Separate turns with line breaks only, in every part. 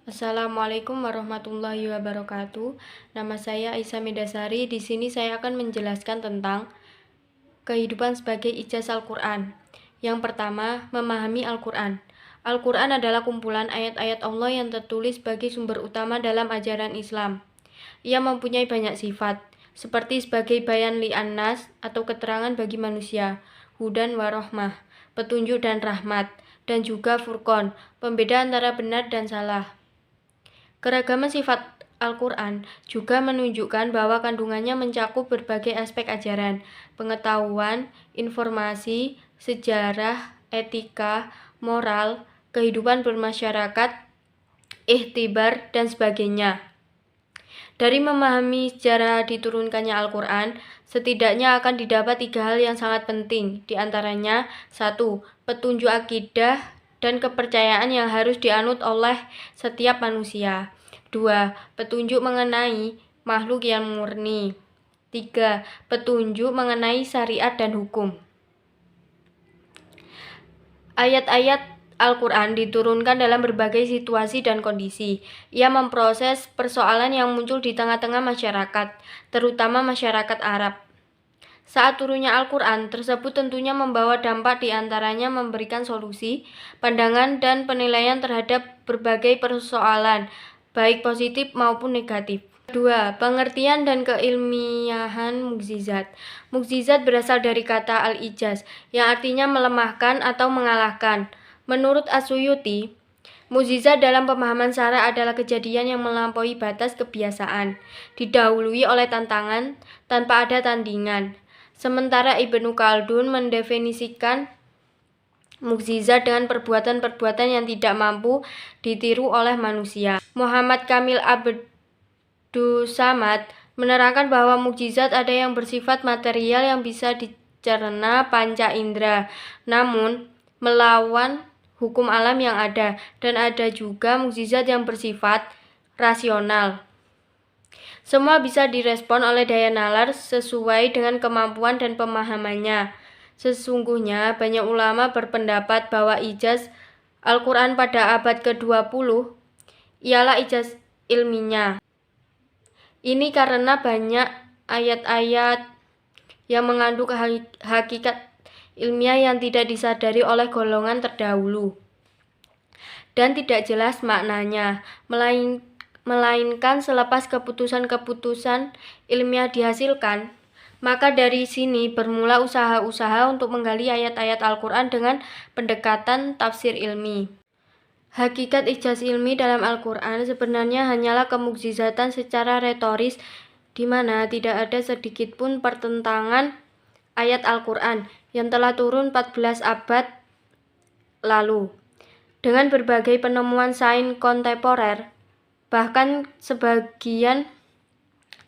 Assalamualaikum warahmatullahi wabarakatuh. Nama saya Aisyah Medasari. Di sini saya akan menjelaskan tentang kehidupan sebagai ijaz Al-Quran. Yang pertama, memahami Al-Quran. Al-Quran adalah kumpulan ayat-ayat Allah yang tertulis sebagai sumber utama dalam ajaran Islam. Ia mempunyai banyak sifat, seperti sebagai bayan li'annas atau keterangan bagi manusia, hudan warohmah, petunjuk dan rahmat, dan juga furqon, pembeda antara benar dan salah. Keragaman sifat Al-Quran juga menunjukkan bahwa kandungannya mencakup berbagai aspek ajaran, pengetahuan, informasi, sejarah, etika, moral, kehidupan bermasyarakat, ihtibar, dan sebagainya. Dari memahami sejarah diturunkannya Al-Quran, setidaknya akan didapat 3 hal yang sangat penting, di antaranya 1. Petunjuk akidah dan kepercayaan yang harus dianut oleh setiap manusia. 2. Petunjuk mengenai makhluk yang murni. 3. Petunjuk mengenai syariat dan hukum. Ayat-ayat Al-Quran diturunkan dalam berbagai situasi dan kondisi. Ia memproses persoalan yang muncul di tengah-tengah masyarakat, terutama masyarakat Arab. Saat turunnya Al-Quran tersebut tentunya membawa dampak, diantaranya memberikan solusi, pandangan, dan penilaian terhadap berbagai persoalan, baik positif maupun negatif. 2. Pengertian dan keilmiahan mukjizat. Mukjizat berasal dari kata al-ijaz, yang artinya melemahkan atau mengalahkan. Menurut As-Suyuti, mukjizat dalam pemahaman syara adalah kejadian yang melampaui batas kebiasaan, didahului oleh tantangan tanpa ada tandingan. Sementara Ibnu Khaldun mendefinisikan mukjizat dengan perbuatan-perbuatan yang tidak mampu ditiru oleh manusia. Muhammad Kamil Abdus Samad menerangkan bahwa mukjizat ada yang bersifat material yang bisa dicerna panca indera, namun melawan hukum alam yang ada, dan ada juga mukjizat yang bersifat rasional. Semua bisa direspon oleh daya nalar sesuai dengan kemampuan dan pemahamannya. Sesungguhnya banyak ulama berpendapat bahwa ijaz Al-Quran pada abad ke-20 ialah ijaz ilminya. Ini karena banyak ayat-ayat yang mengandung hakikat ilmiah yang tidak disadari oleh golongan terdahulu dan tidak jelas maknanya, melainkan selepas keputusan-keputusan ilmiah dihasilkan. Maka dari sini bermula usaha-usaha untuk menggali ayat-ayat Al-Quran dengan pendekatan tafsir ilmi. Hakikat ijaz ilmi dalam Al-Quran sebenarnya hanyalah kemukjizatan secara retoris, di mana tidak ada sedikit pun pertentangan ayat Al-Quran yang telah turun 14 abad lalu. Dengan berbagai penemuan sains kontemporer, bahkan sebagian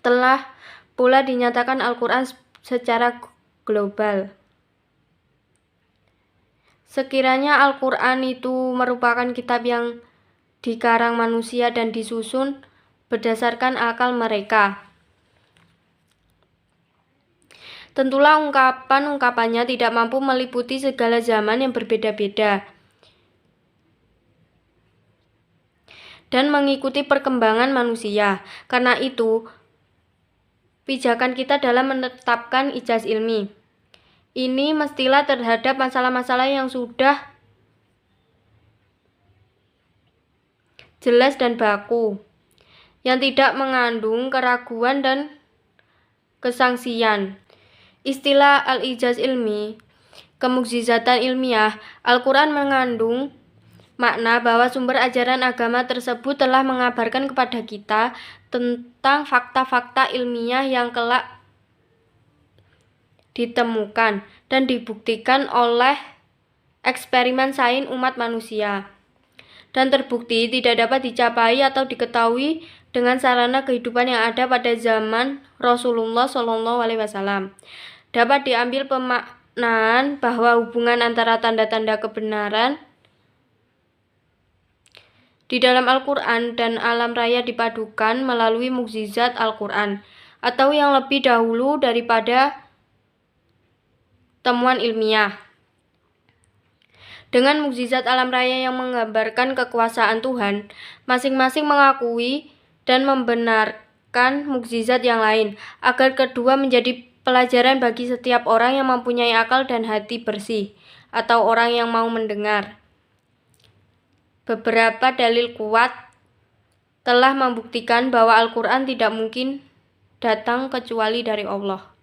telah pula dinyatakan Al-Quran secara global. Sekiranya Al-Quran itu merupakan kitab yang dikarang manusia dan disusun berdasarkan akal mereka, tentulah ungkapan-ungkapannya tidak mampu meliputi segala zaman yang berbeda-beda dan mengikuti perkembangan manusia. Karena itu, pijakan kita dalam menetapkan ijaz ilmi ini mestilah terhadap masalah-masalah yang sudah jelas dan baku, yang tidak mengandung keraguan dan kesangsian. Istilah al-ijaz ilmi, kemukjizatan ilmiah, Al-Quran mengandung makna bahwa sumber ajaran agama tersebut telah mengabarkan kepada kita tentang fakta-fakta ilmiah yang kelak ditemukan dan dibuktikan oleh eksperimen sains umat manusia, dan terbukti tidak dapat dicapai atau diketahui dengan sarana kehidupan yang ada pada zaman Rasulullah SAW. Dapat diambil pemaknaan bahwa hubungan antara tanda-tanda kebenaran di dalam Al-Quran dan alam raya dipadukan melalui mukjizat Al-Quran, atau yang lebih dahulu daripada temuan ilmiah. Dengan mukjizat alam raya yang menggambarkan kekuasaan Tuhan, masing-masing mengakui dan membenarkan mukjizat yang lain, agar kedua menjadi pelajaran bagi setiap orang yang mempunyai akal dan hati bersih, atau orang yang mau mendengar. Beberapa dalil kuat telah membuktikan bahwa Al-Quran tidak mungkin datang kecuali dari Allah.